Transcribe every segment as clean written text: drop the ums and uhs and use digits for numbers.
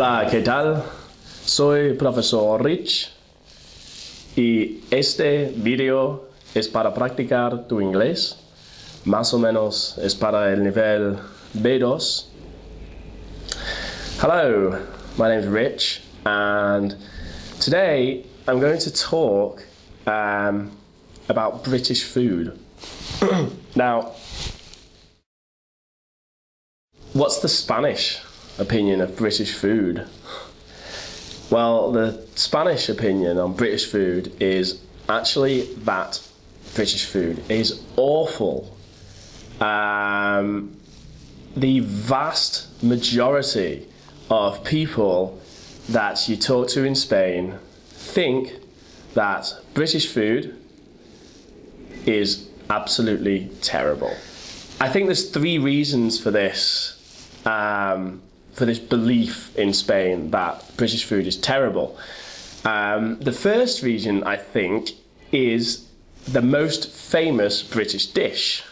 Hola, ¿qué tal? Soy profesor Rich y este video es para practicar tu inglés. Más o menos es para el nivel B2. Hello, my name is Rich and today I'm going to talk about British food. Now, what's the Spanish opinion of British food? Well, the Spanish opinion on British food is actually that British food is awful. The vast majority of people that you talk to in Spain think that British food is absolutely terrible. I think there's three reasons for this belief in Spain that British food is terrible. The first reason, I think, is the most famous British dish.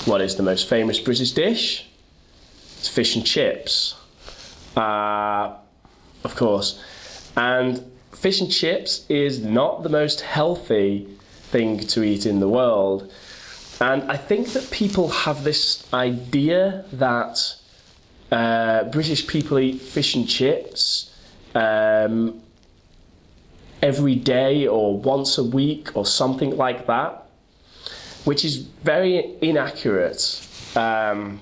What is the most famous British dish? It's fish and chips, of course. And fish and chips is not the most healthy thing to eat in the world. And I think that people have this idea that British people eat fish and chips every day or once a week or something like that, which is very inaccurate. The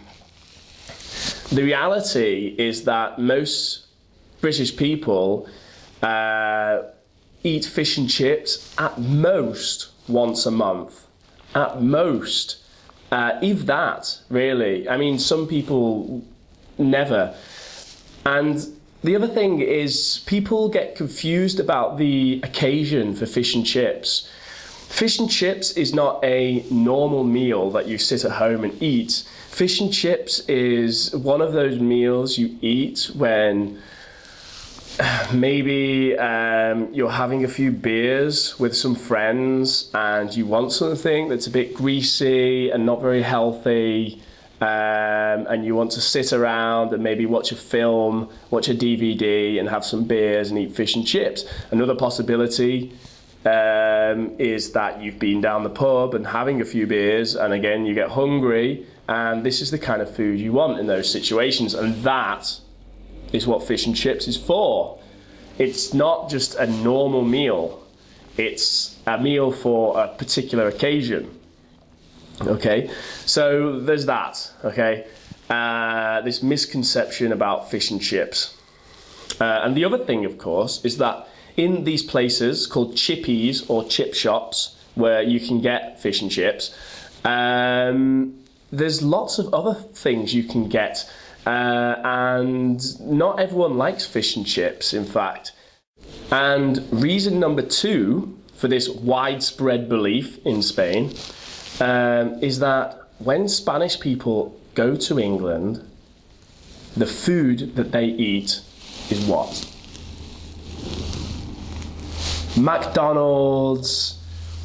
reality is that most British people eat fish and chips at most once a month. At most, if that, really. I mean, some people never. And the other thing is people get confused about the occasion for fish and chips. Fish and chips is not a normal meal that you sit at home and eat. Fish and chips is one of those meals you eat when maybe you're having a few beers with some friends and you want something that's a bit greasy and not very healthy, and you want to sit around and maybe watch a film, watch a DVD and have some beers and eat fish and chips. Another possibility is that you've been down the pub and having a few beers and again you get hungry, and this is the kind of food you want in those situations, and that is what fish and chips is for. It's not just a normal meal, it's a meal for a particular occasion. Okay, so there's that, okay, this misconception about fish and chips. And the other thing, of course, is that in these places called chippies or chip shops where you can get fish and chips, there's lots of other things you can get. And not everyone likes fish and chips, in fact. And reason number two for this widespread belief in Spain is that when Spanish people go to England, the food that they eat is what? McDonald's,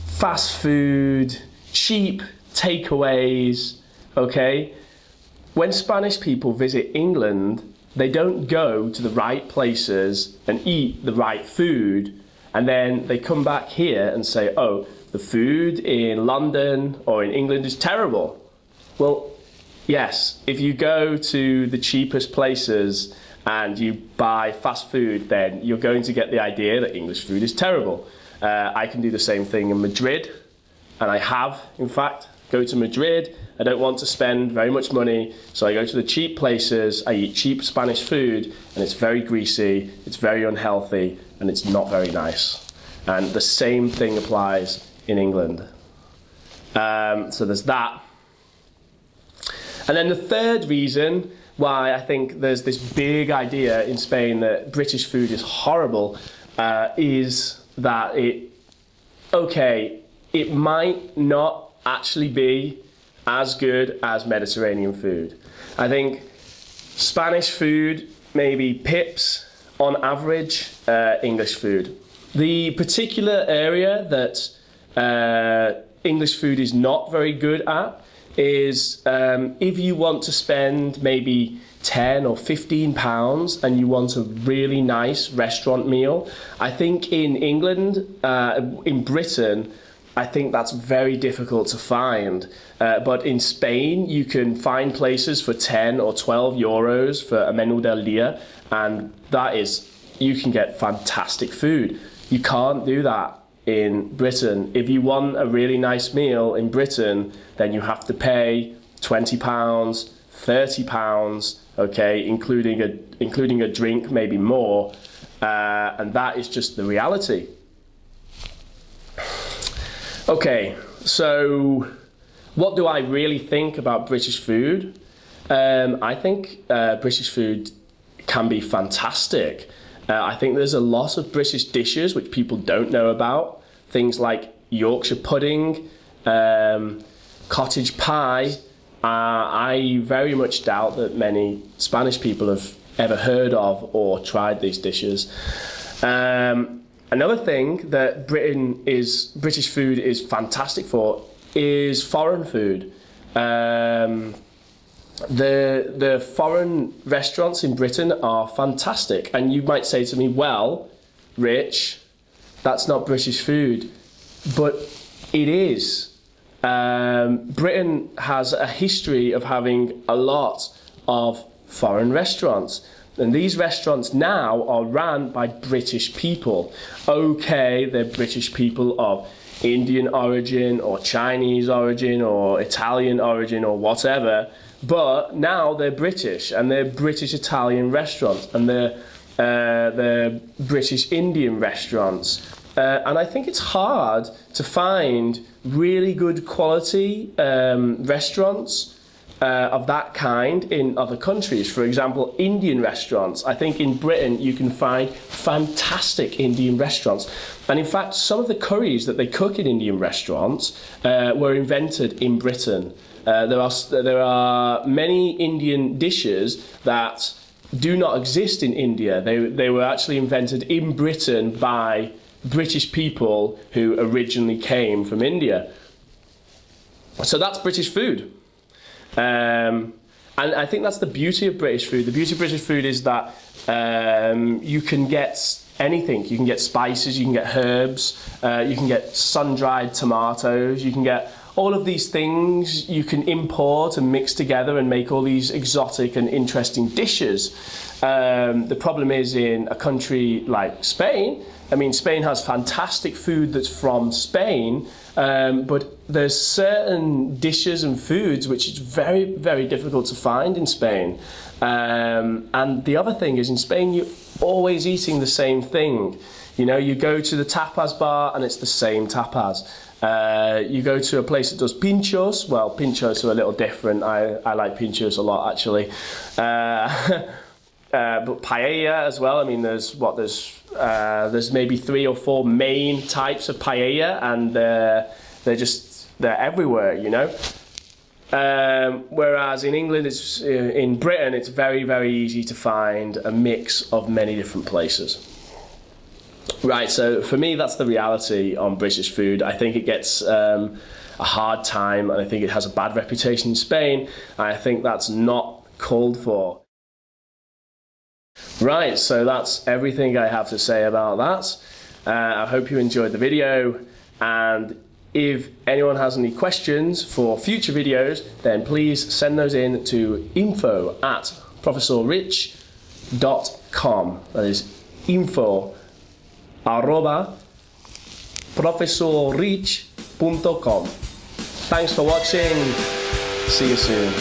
fast food, cheap takeaways, okay? When Spanish people visit England, they don't go to the right places and eat the right food, and then they come back here and say, oh, the food in London or in England is terrible. Well, yes, if you go to the cheapest places and you buy fast food, then you're going to get the idea that English food is terrible. I can do the same thing in Madrid, and I have, in fact, go to Madrid. I don't want to spend very much money, so I go to the cheap places, I eat cheap Spanish food, and it's very greasy, it's very unhealthy, and it's not very nice. And the same thing applies in England. So there's that. And then the third reason why I think there's this big idea in Spain that British food is horrible is that it might not actually be as good as Mediterranean food. I think Spanish food maybe pips on average English food. The particular area that English food is not very good at is if you want to spend maybe 10 or 15 pounds and you want a really nice restaurant meal, I think in England, in Britain, I think that's very difficult to find. But in Spain, you can find places for 10 or 12 euros for a menú del día, and that is, you can get fantastic food. You can't do that in Britain. If you want a really nice meal in Britain, then you have to pay £20, £30, okay, including a drink, maybe more, and that is just the reality. Okay, so what do I really think about British food? I think British food can be fantastic. I think there's a lot of British dishes which people don't know about. Things like Yorkshire pudding, cottage pie. I very much doubt that many Spanish people have ever heard of or tried these dishes. Another thing that British food is fantastic for is foreign food. The foreign restaurants in Britain are fantastic, and you might say to me, well, Rich, that's not British food, but it is. Britain has a history of having a lot of foreign restaurants, and these restaurants now are run by British people. Okay, they're British people of Indian origin or Chinese origin or Italian origin or whatever, but now they're British, and they're British Italian restaurants, and they're British Indian restaurants. And I think it's hard to find really good quality restaurants of that kind in other countries. For example, Indian restaurants. I think in Britain you can find fantastic Indian restaurants. And in fact, some of the curries that they cook in Indian restaurants were invented in Britain. There are many Indian dishes that do not exist in India. They were actually invented in Britain by British people who originally came from India. So that's British food. And I think that's the beauty of British food. The beauty of British food is that you can get anything. You can get spices, you can get herbs, you can get sun-dried tomatoes, you can get all of these things you can import and mix together and make all these exotic and interesting dishes. The problem is in a country like Spain, I mean, Spain has fantastic food that's from Spain, but there's certain dishes and foods which is very, very difficult to find in Spain. And the other thing is, in Spain, you're always eating the same thing. You know, you go to the tapas bar and it's the same tapas. You go to a place that does pinchos. Well, pinchos are a little different. I like pinchos a lot, actually. But paella as well. I mean, there's maybe 3 or 4 main types of paella, and they're everywhere, you know. Whereas in England, in Britain, it's very, very easy to find a mix of many different places. Right, so for me, that's the reality on British food. I think it gets a hard time, and I think it has a bad reputation in Spain. And I think that's not called for. Right, so that's everything I have to say about that. I hope you enjoyed the video, and if anyone has any questions for future videos, then please send those in to info@professorrich.com. That is info@professorrich.com. Thanks for watching. See you soon.